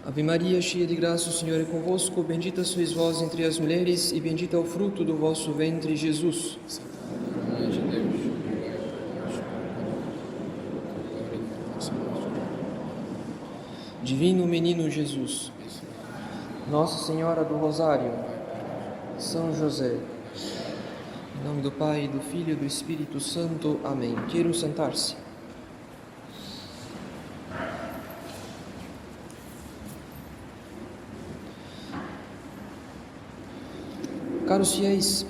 Ave Maria, cheia de graça, o Senhor é convosco. Bendita sois vós entre as mulheres, e bendito é o fruto do vosso ventre, Jesus. Mãe de Deus, rogai por nós, agora e na nossa morte. Divino Menino Jesus, Nossa Senhora do Rosário, São José, em nome do Pai, do Filho e do Espírito Santo. Amém. Queiram sentar-se. Caros fiéis,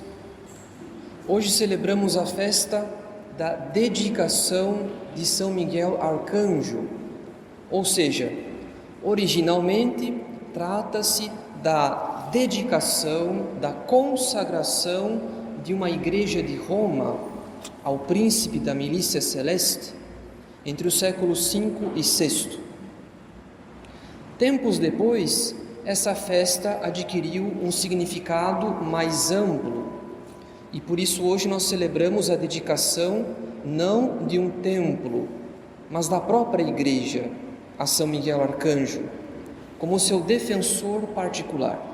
hoje celebramos a festa da dedicação de São Miguel Arcanjo, ou seja, originalmente trata-se da dedicação, da consagração de uma igreja de Roma ao príncipe da milícia celeste entre os séculos V e VI. Tempos depois, essa festa adquiriu um significado mais amplo e por isso hoje nós celebramos a dedicação não de um templo, mas da própria igreja a São Miguel Arcanjo, como seu defensor particular.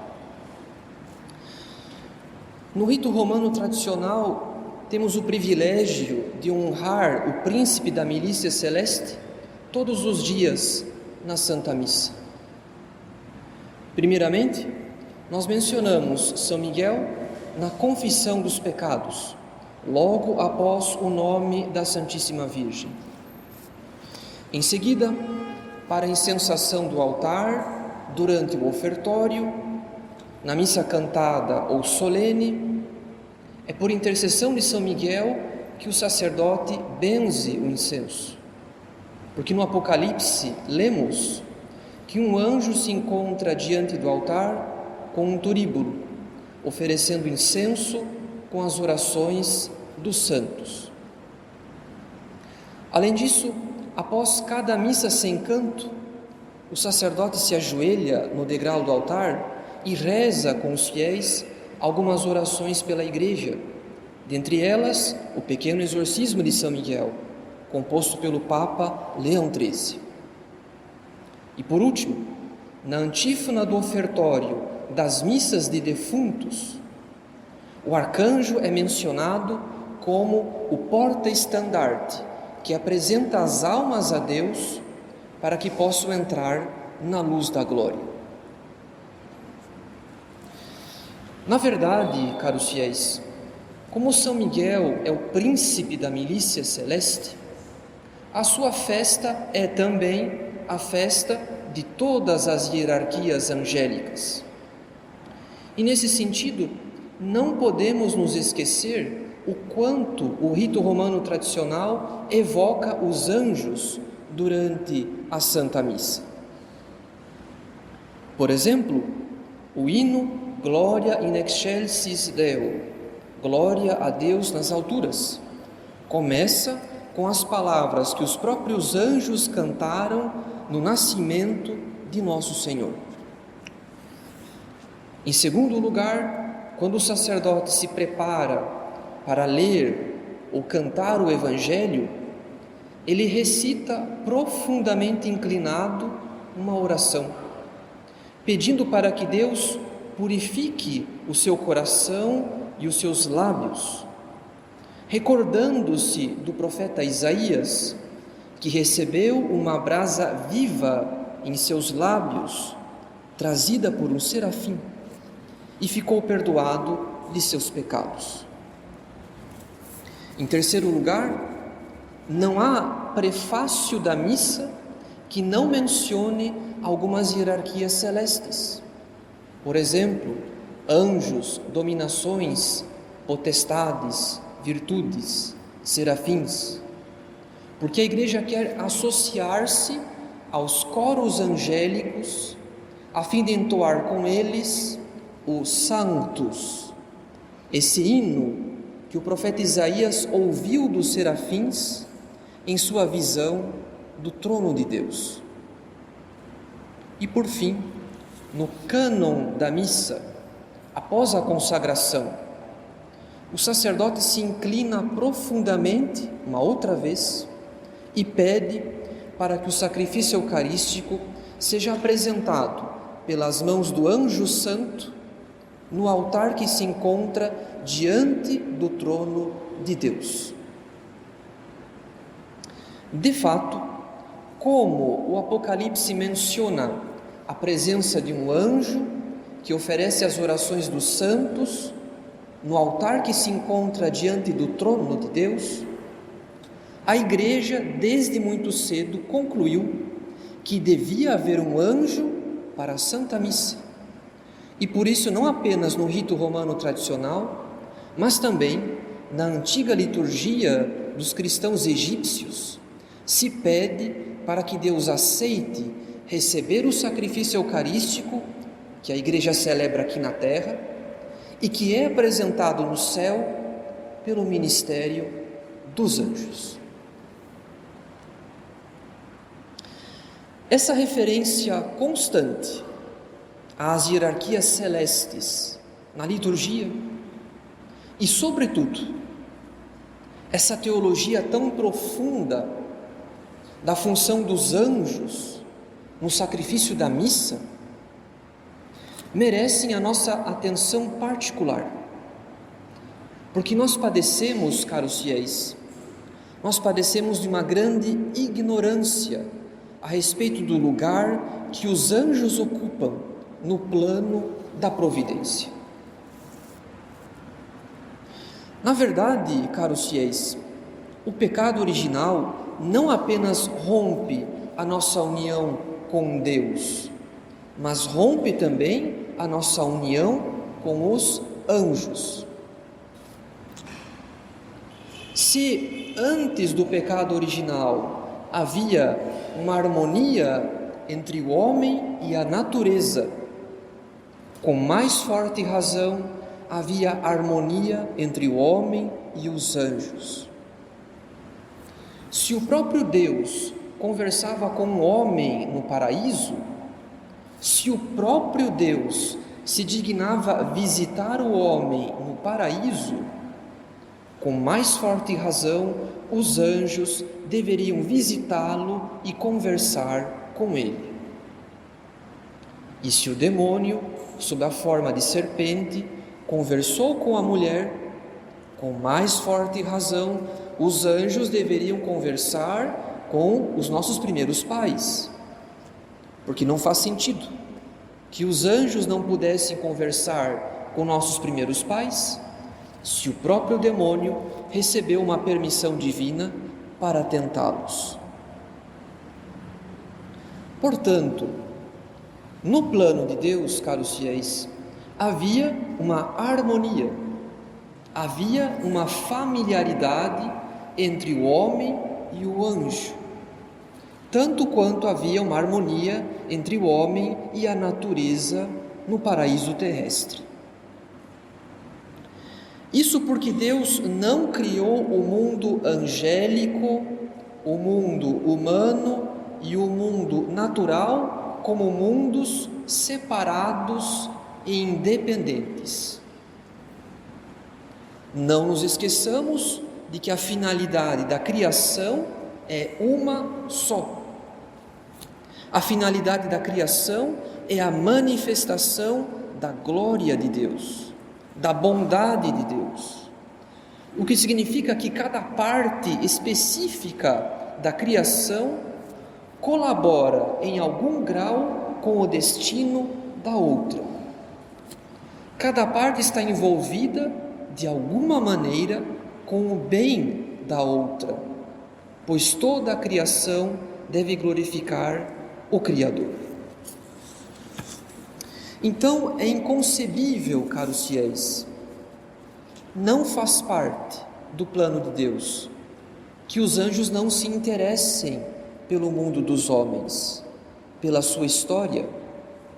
No rito romano tradicional, temos o privilégio de honrar o príncipe da milícia celeste todos os dias na Santa Missa. Primeiramente, nós mencionamos São Miguel na confissão dos pecados, logo após o nome da Santíssima Virgem. Em seguida, para a incensação do altar, durante o ofertório, na missa cantada ou solene, é por intercessão de São Miguel que o sacerdote benze o incenso. Porque no Apocalipse lemos que um anjo se encontra diante do altar com um turíbulo, oferecendo incenso com as orações dos santos. Além disso, após cada missa sem canto, o sacerdote se ajoelha no degrau do altar e reza com os fiéis algumas orações pela igreja, dentre elas o pequeno exorcismo de São Miguel, composto pelo Papa Leão XIII. E por último, na antífona do ofertório das missas de defuntos, o arcanjo é mencionado como o porta-estandarte que apresenta as almas a Deus para que possam entrar na luz da glória. Na verdade, caros fiéis, como São Miguel é o príncipe da milícia celeste, a sua festa é também a festa de todas as hierarquias angélicas. E nesse sentido, não podemos nos esquecer o quanto o rito romano tradicional evoca os anjos durante a Santa Missa. Por exemplo, o hino Gloria in excelsis Deo, glória a Deus nas alturas, começa com as palavras que os próprios anjos cantaram no nascimento de nosso Senhor. Em segundo lugar, quando o sacerdote se prepara para ler ou cantar o Evangelho, ele recita profundamente inclinado uma oração, pedindo para que Deus purifique o seu coração e os seus lábios, recordando-se do profeta Isaías, que recebeu uma brasa viva em seus lábios, trazida por um serafim, e ficou perdoado de seus pecados. Em terceiro lugar, não há prefácio da missa que não mencione algumas hierarquias celestes. Por exemplo, anjos, dominações, potestades, virtudes, serafins, porque a igreja quer associar-se aos coros angélicos a fim de entoar com eles o Sanctus, esse hino que o profeta Isaías ouviu dos serafins em sua visão do trono de Deus. E por fim, no cânon da missa, após a consagração, o sacerdote se inclina profundamente, uma outra vez, e pede para que o sacrifício eucarístico seja apresentado pelas mãos do anjo santo no altar que se encontra diante do trono de Deus. De fato, como o Apocalipse menciona a presença de um anjo que oferece as orações dos santos no altar que se encontra diante do trono de Deus, a Igreja, desde muito cedo, concluiu que devia haver um anjo para a Santa Missa. E por isso, não apenas no rito romano tradicional, mas também na antiga liturgia dos cristãos egípcios, se pede para que Deus aceite receber o sacrifício eucarístico que a Igreja celebra aqui na terra e que é apresentado no céu pelo ministério dos anjos. Essa referência constante às hierarquias celestes na liturgia e, sobretudo, essa teologia tão profunda da função dos anjos no sacrifício da missa merecem a nossa atenção particular, porque nós padecemos, caros fiéis, nós padecemos de uma grande ignorância a respeito do lugar que os anjos ocupam no plano da providência. Na verdade, caros fiéis, o pecado original não apenas rompe a nossa união com Deus, mas rompe também a nossa união com os anjos. Se antes do pecado original havia uma harmonia entre o homem e a natureza, com mais forte razão havia harmonia entre o homem e os anjos. Se o próprio Deus conversava com o homem no paraíso, se o próprio Deus se dignava visitar o homem no paraíso, com mais forte razão, os anjos deveriam visitá-lo e conversar com ele. E se o demônio, sob a forma de serpente, conversou com a mulher, com mais forte razão, os anjos deveriam conversar com os nossos primeiros pais. Porque não faz sentido que os anjos não pudessem conversar com nossos primeiros pais, se o próprio demônio recebeu uma permissão divina para tentá-los. Portanto, no plano de Deus, caros fiéis, havia uma harmonia, havia uma familiaridade entre o homem e o anjo, tanto quanto havia uma harmonia entre o homem e a natureza no paraíso terrestre. Isso porque Deus não criou o mundo angélico, o mundo humano e o mundo natural como mundos separados e independentes. Não nos esqueçamos de que a finalidade da criação é uma só. A finalidade da criação é a manifestação da glória de Deus, da bondade de Deus. O que significa que cada parte específica da criação colabora em algum grau com o destino da outra. Cada parte está envolvida de alguma maneira com o bem da outra, pois toda a criação deve glorificar o Criador. Então é inconcebível, caros fiéis, não faz parte do plano de Deus que os anjos não se interessem pelo mundo dos homens, pela sua história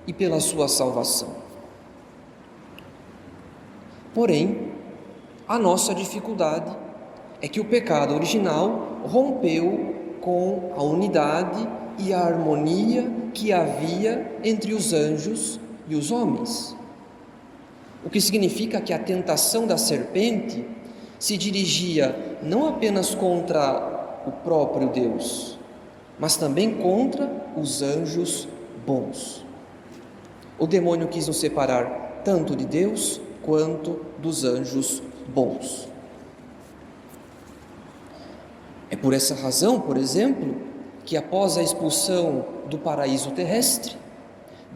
e pela sua salvação. Porém, a nossa dificuldade é que o pecado original rompeu com a unidade e a harmonia que havia entre os anjos e os homens. O que significa que a tentação da serpente se dirigia não apenas contra o próprio Deus, mas também contra os anjos bons. O demônio quis nos separar tanto de Deus quanto dos anjos bons. É por essa razão, por exemplo, que após a expulsão do paraíso terrestre,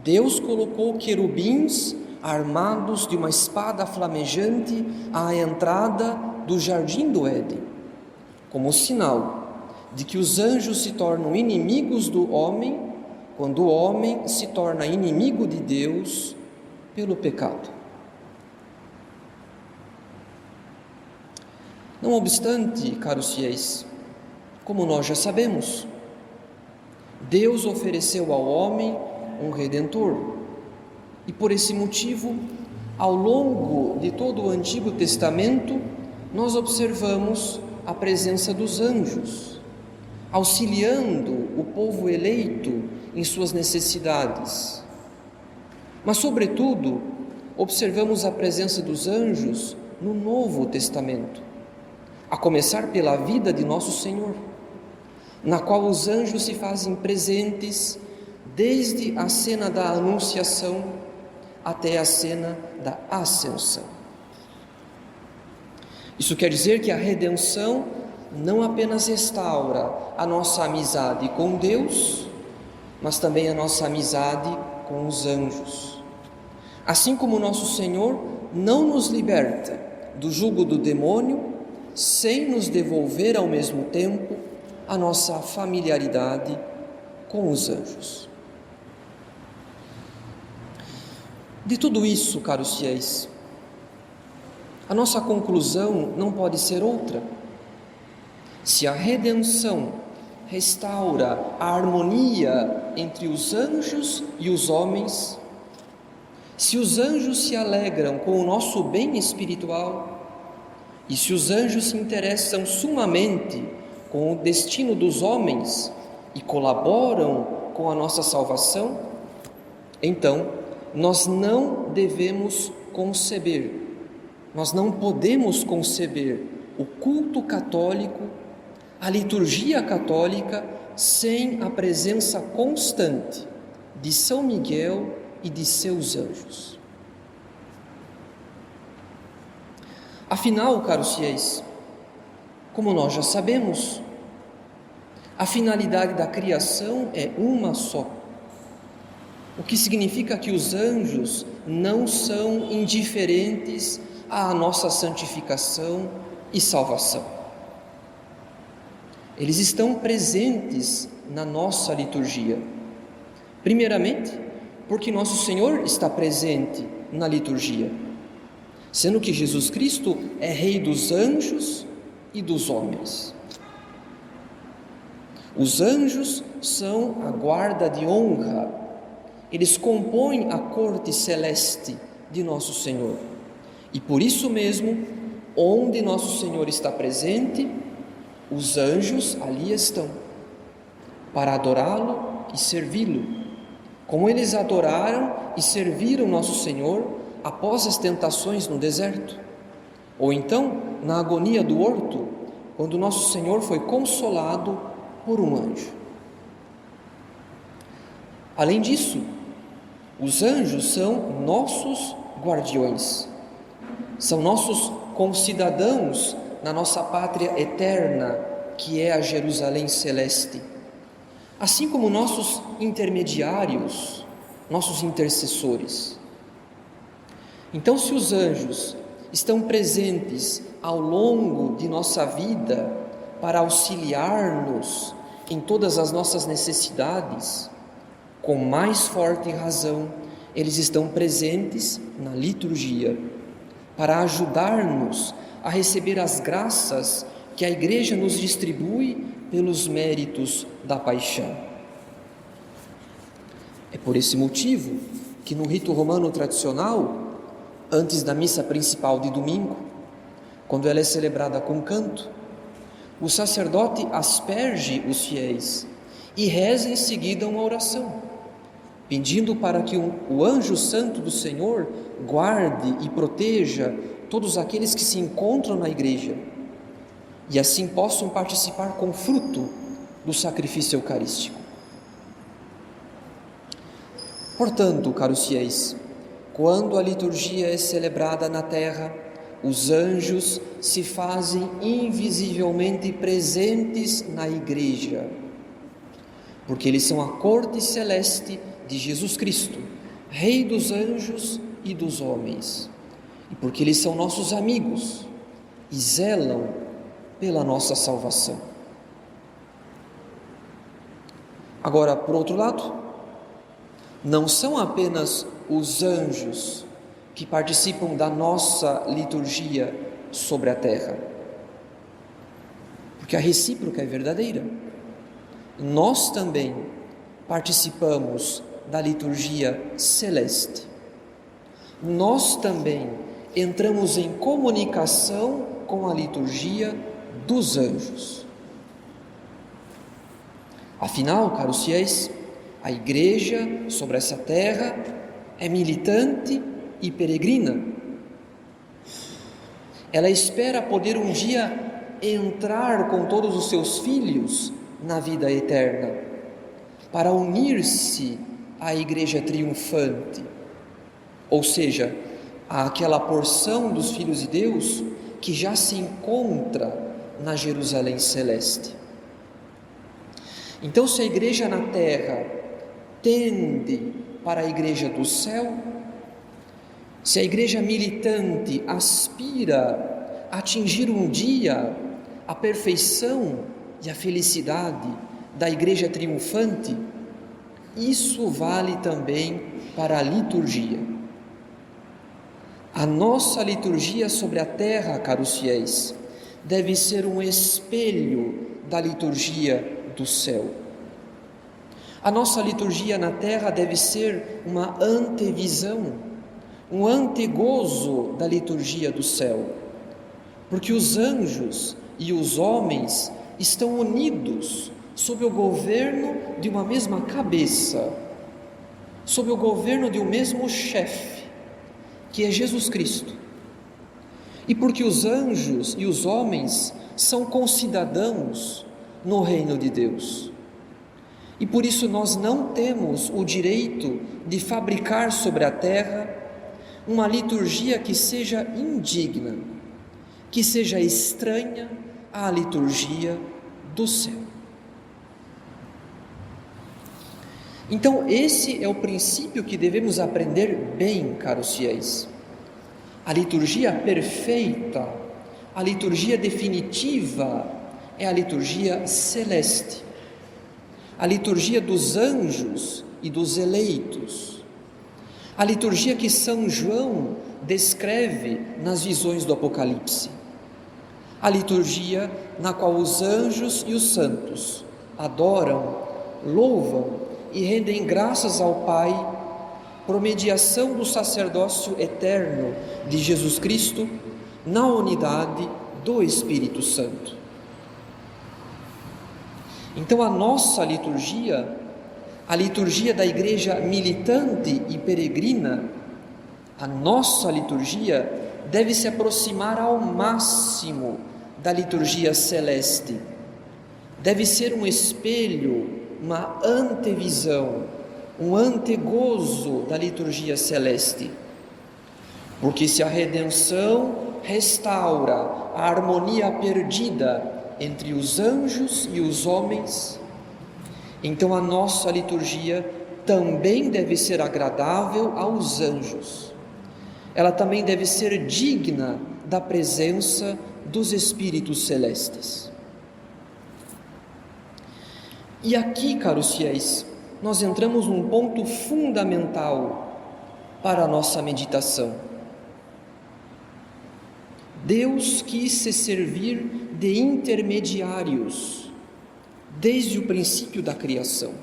Deus colocou querubins armados de uma espada flamejante à entrada do jardim do Éden, como sinal de que os anjos se tornam inimigos do homem quando o homem se torna inimigo de Deus pelo pecado. Não obstante, caros fiéis, como nós já sabemos, Deus ofereceu ao homem um Redentor, e por esse motivo, ao longo de todo o Antigo Testamento, nós observamos a presença dos anjos, auxiliando o povo eleito em suas necessidades. Mas, sobretudo, observamos a presença dos anjos no Novo Testamento, a começar pela vida de nosso Senhor, na qual os anjos se fazem presentes desde a cena da Anunciação até a cena da Ascensão. Isso quer dizer que a redenção não apenas restaura a nossa amizade com Deus, mas também a nossa amizade com os anjos. Assim como nosso Senhor não nos liberta do jugo do demônio, sem nos devolver ao mesmo tempo a nossa familiaridade com os anjos. De tudo isso, caros fiéis, a nossa conclusão não pode ser outra. Se a redenção restaura a harmonia entre os anjos e os homens, se os anjos se alegram com o nosso bem espiritual, e se os anjos se interessam sumamente com o destino dos homens e colaboram com a nossa salvação, então nós não devemos conceber, nós não podemos conceber o culto católico, a liturgia católica, sem a presença constante de São Miguel e de seus anjos. Afinal, caros fiéis, como nós já sabemos, a finalidade da criação é uma só, o que significa que os anjos não são indiferentes à nossa santificação e salvação. Eles estão presentes na nossa liturgia. Primeiramente, porque nosso Senhor está presente na liturgia, sendo que Jesus Cristo é Rei dos anjos e dos homens. Os anjos são a guarda de honra, eles compõem a corte celeste de nosso Senhor. E por isso mesmo, onde nosso Senhor está presente, os anjos ali estão, para adorá-lo e servi-lo, como eles adoraram e serviram nosso Senhor após as tentações no deserto, ou então na agonia do horto, quando nosso Senhor foi consolado por um anjo. Além disso, os anjos são nossos guardiões, são nossos concidadãos na nossa pátria eterna, que é a Jerusalém celeste, assim como nossos intermediários, nossos intercessores. Então, se os anjos estão presentes ao longo de nossa vida para auxiliar-nos em todas as nossas necessidades, com mais forte razão, eles estão presentes na liturgia, para ajudar-nos a receber as graças que a Igreja nos distribui pelos méritos da paixão. É por esse motivo que no rito romano tradicional, antes da missa principal de domingo, quando ela é celebrada com canto, o sacerdote asperge os fiéis e reza em seguida uma oração, pedindo para que o anjo santo do Senhor guarde e proteja todos aqueles que se encontram na igreja e assim possam participar com fruto do sacrifício eucarístico. Portanto, caros fiéis, quando a liturgia é celebrada na terra, os anjos se fazem invisivelmente presentes na igreja, porque eles são a corte celeste de Jesus Cristo, Rei dos anjos e dos homens, e porque eles são nossos amigos e zelam pela nossa salvação. Agora, por outro lado, não são apenas os anjos que participam da nossa liturgia sobre a terra, porque a recíproca é verdadeira. Nós também participamos da liturgia celeste. Nós também entramos em comunicação com a liturgia dos anjos. Afinal, caros fiéis, a igreja sobre essa terra é militante e peregrina. Ela espera poder um dia entrar com todos os seus filhos na vida eterna, para unir-se à igreja triunfante, ou seja, àquela porção dos filhos de Deus que já se encontra na Jerusalém celeste. Então, se a igreja na terra tende para a igreja do céu, se a igreja militante aspira a atingir um dia a perfeição e a felicidade da igreja triunfante, isso vale também para a liturgia. A nossa liturgia sobre a terra, caros fiéis, deve ser um espelho da liturgia do céu. A nossa liturgia na terra deve ser uma antevisão, um antegozo da liturgia do céu, porque os anjos e os homens estão unidos sob o governo de uma mesma cabeça, sob o governo de um mesmo chefe, que é Jesus Cristo. E porque os anjos e os homens são concidadãos no reino de Deus. E por isso nós não temos o direito de fabricar sobre a terra uma liturgia que seja indigna, que seja estranha à liturgia do céu. Então, esse é o princípio que devemos aprender bem, caros fiéis. A liturgia perfeita, a liturgia definitiva, é a liturgia celeste, a liturgia dos anjos e dos eleitos, a liturgia que São João descreve nas visões do Apocalipse, a liturgia na qual os anjos e os santos adoram, louvam e rendem graças ao Pai por mediação do sacerdócio eterno de Jesus Cristo na unidade do Espírito Santo. Então a nossa liturgia, a liturgia da igreja militante e peregrina, a nossa liturgia deve se aproximar ao máximo da liturgia celeste, deve ser um espelho, uma antevisão, um antegozo da liturgia celeste, porque se a redenção restaura a harmonia perdida entre os anjos e os homens, então a nossa liturgia também deve ser agradável aos anjos, ela também deve ser digna da presença dos Espíritos celestes. E aqui, caros fiéis, nós entramos num ponto fundamental para a nossa meditação. Deus quis se servir de intermediários desde o princípio da criação.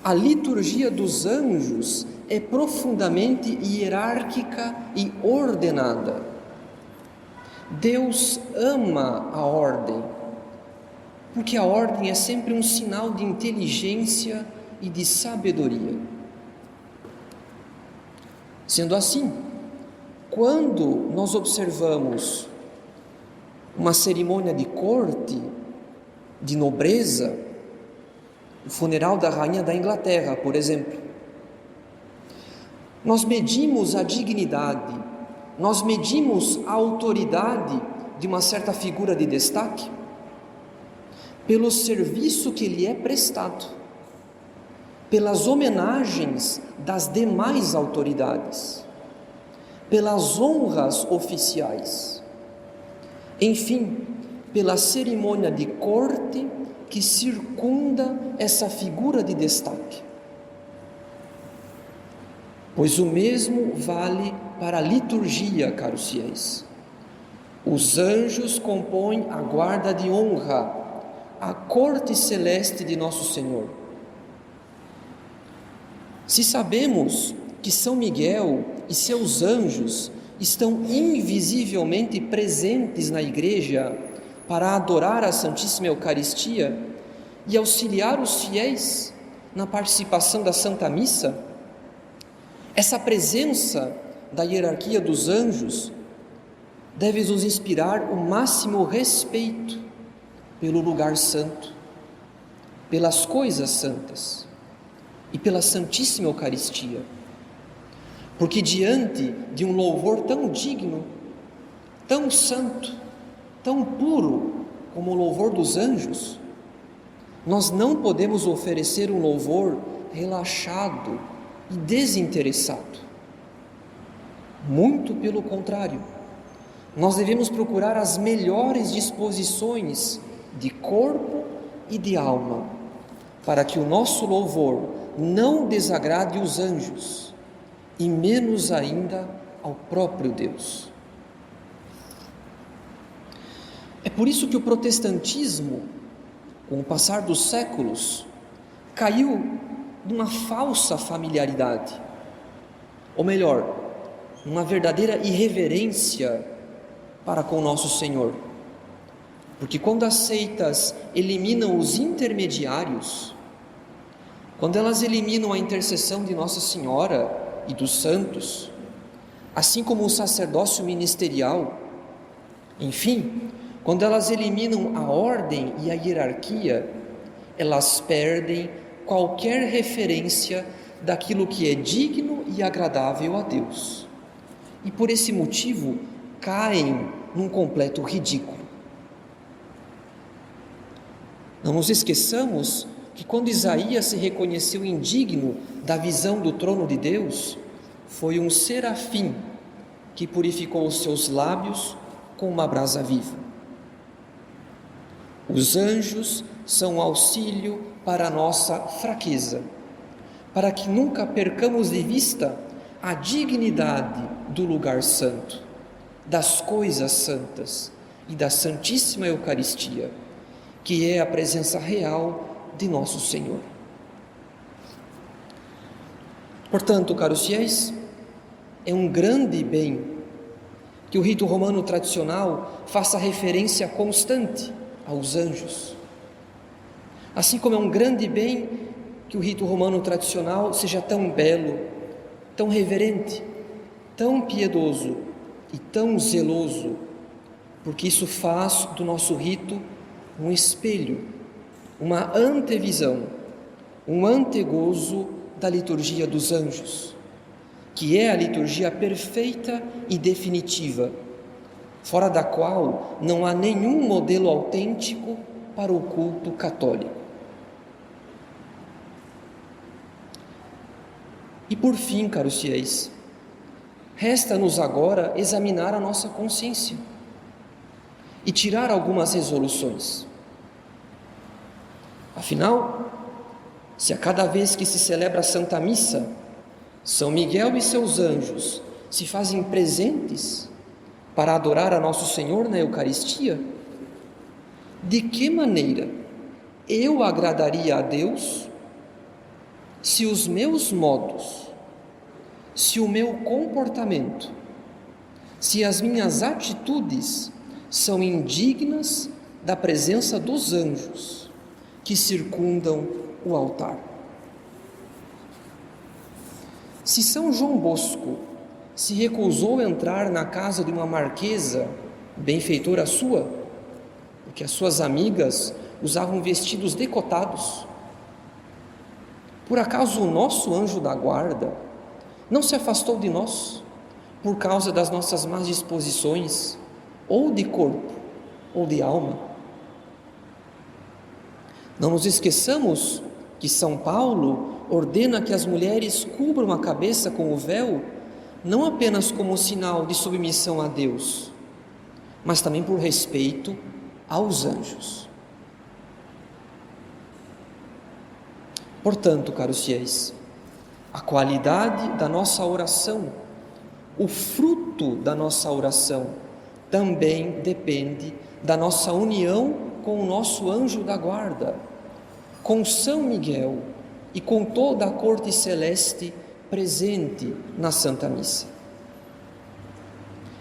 A liturgia dos anjos é profundamente hierárquica e ordenada. Deus ama a ordem, porque a ordem é sempre um sinal de inteligência e de sabedoria. Sendo assim, quando nós observamos uma cerimônia de corte, de nobreza, o funeral da rainha da Inglaterra, por exemplo. Nós medimos a dignidade, nós medimos a autoridade de uma certa figura de destaque pelo serviço que lhe é prestado, pelas homenagens das demais autoridades, pelas honras oficiais, enfim, pela cerimônia de corte que circunda essa figura de destaque. Pois o mesmo vale para a liturgia, caros fiéis. Os anjos compõem a guarda de honra, a corte celeste de Nosso Senhor. Se sabemos que São Miguel e seus anjos estão invisivelmente presentes na igreja para adorar a Santíssima Eucaristia e auxiliar os fiéis na participação da Santa Missa, essa presença da hierarquia dos anjos deve nos inspirar o máximo respeito pelo lugar santo, pelas coisas santas e pela Santíssima Eucaristia. Porque diante de um louvor tão digno, tão santo, tão puro como o louvor dos anjos, nós não podemos oferecer um louvor relaxado e desinteressado. Muito pelo contrário, nós devemos procurar as melhores disposições de corpo e de alma, para que o nosso louvor não desagrade os anjos, e menos ainda ao próprio Deus. É por isso que o protestantismo, com o passar dos séculos, caiu numa falsa familiaridade, ou melhor, numa verdadeira irreverência para com nosso Senhor. Porque quando as seitas eliminam os intermediários, quando elas eliminam a intercessão de Nossa Senhora e dos santos, assim como o sacerdócio ministerial, enfim, quando elas eliminam a ordem e a hierarquia, elas perdem qualquer referência daquilo que é digno e agradável a Deus. E por esse motivo, caem num completo ridículo. Não nos esqueçamos que quando Isaías se reconheceu indigno da visão do trono de Deus, foi um serafim que purificou os seus lábios com uma brasa viva. Os anjos são auxílio para a nossa fraqueza, para que nunca percamos de vista a dignidade do lugar santo, das coisas santas e da Santíssima Eucaristia, que é a presença real de nosso Senhor. Portanto, caros fiéis, é um grande bem que o rito romano tradicional faça referência constante aos anjos. Assim como é um grande bem que o rito romano tradicional seja tão belo, tão reverente, tão piedoso e tão zeloso, porque isso faz do nosso rito um espelho, uma antevisão, um antegozo da liturgia dos anjos, que é a liturgia perfeita e definitiva, fora da qual não há nenhum modelo autêntico para o culto católico. E por fim, caros fiéis, resta-nos agora examinar a nossa consciência e tirar algumas resoluções. Afinal, se a cada vez que se celebra a Santa Missa, São Miguel e seus anjos se fazem presentes para adorar a Nosso Senhor na Eucaristia, de que maneira eu agradaria a Deus se os meus modos, se o meu comportamento, se as minhas atitudes são indignas da presença dos anjos que circundam o altar? Se São João Bosco se recusou a entrar na casa de uma marquesa, benfeitora sua, porque as suas amigas usavam vestidos decotados, Por acaso o nosso anjo da guarda não se afastou de nós por causa das nossas más disposições, ou de corpo, ou de alma? Não nos esqueçamos que São Paulo ordena que as mulheres cubram a cabeça com o véu, não apenas como sinal de submissão a Deus, mas também por respeito aos anjos. Portanto, caros fiéis, a qualidade da nossa oração, o fruto da nossa oração, também depende da nossa união com o nosso anjo da guarda, com São Miguel e com toda a corte celeste presente na Santa Missa.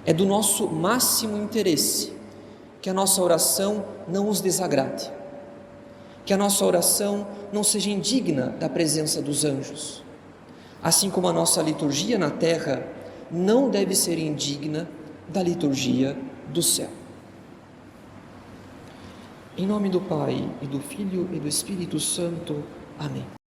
É do nosso máximo interesse que a nossa oração não os desagrade, que a nossa oração não seja indigna da presença dos anjos, assim como a nossa liturgia na terra não deve ser indigna da liturgia do céu. Em nome do Pai, e do Filho, e do Espírito Santo. Amém.